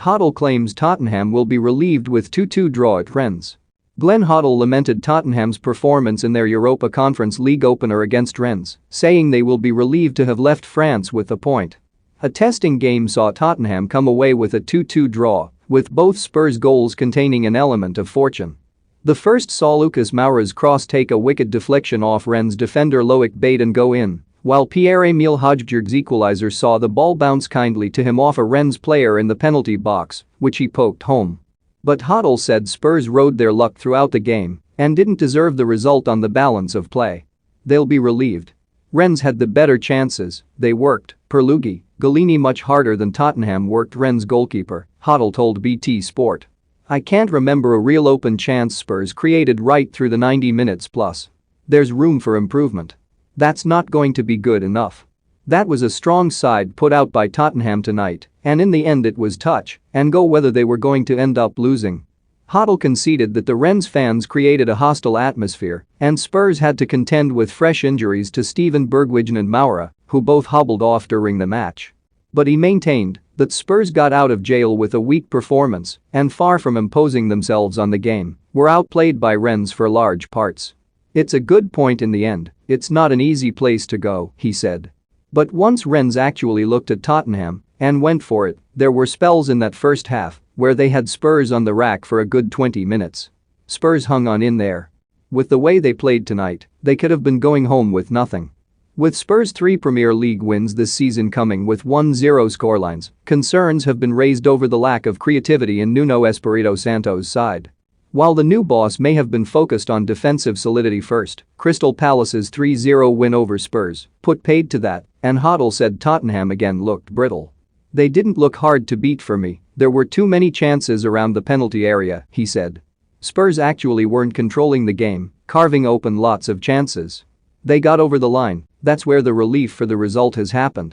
Hoddle claims Tottenham will be relieved with 2-2 draw at Rennes. Glenn Hoddle lamented Tottenham's performance in their Europa Conference League opener against Rennes, saying they will be relieved to have left France with a point. A testing game saw Tottenham come away with a 2-2 draw, with both Spurs goals containing an element of fortune. The first saw Lucas Moura's cross take a wicked deflection off Rennes defender Loic Bade and go in, while Pierre-Emile Hojbjerg's equalizer saw the ball bounce kindly to him off a Rennes player in the penalty box, which he poked home. But Hoddle said Spurs rode their luck throughout the game and didn't deserve the result on the balance of play. They'll be relieved. Rennes had the better chances, they worked, per Luigi Galini, much harder than Tottenham worked Rennes goalkeeper, Hoddle told BT Sport. I can't remember a real open chance Spurs created right through the 90 minutes plus. There's room for improvement. That's not going to be good enough. That was a strong side put out by Tottenham tonight, and in the end it was touch and go whether they were going to end up losing. Hoddle conceded that the Rennes fans created a hostile atmosphere and Spurs had to contend with fresh injuries to Steven Bergwijn and Moura, who both hobbled off during the match. But he maintained that Spurs got out of jail with a weak performance and, far from imposing themselves on the game, were outplayed by Rennes for large parts. It's a good point in the end, it's not an easy place to go, he said. But once Rennes actually looked at Tottenham and went for it, there were spells in that first half where they had Spurs on the rack for a good 20 minutes. Spurs hung on in there. With the way they played tonight, they could have been going home with nothing. With Spurs' 3 Premier League wins this season coming with 1-0 scorelines, concerns have been raised over the lack of creativity in Nuno Espirito Santo's side. While the new boss may have been focused on defensive solidity first, Crystal Palace's 3-0 win over Spurs put paid to that, and Hoddle said Tottenham again looked brittle. They didn't look hard to beat for me, there were too many chances around the penalty area, he said. Spurs actually weren't controlling the game, carving open lots of chances. They got over the line, that's where the relief for the result has happened.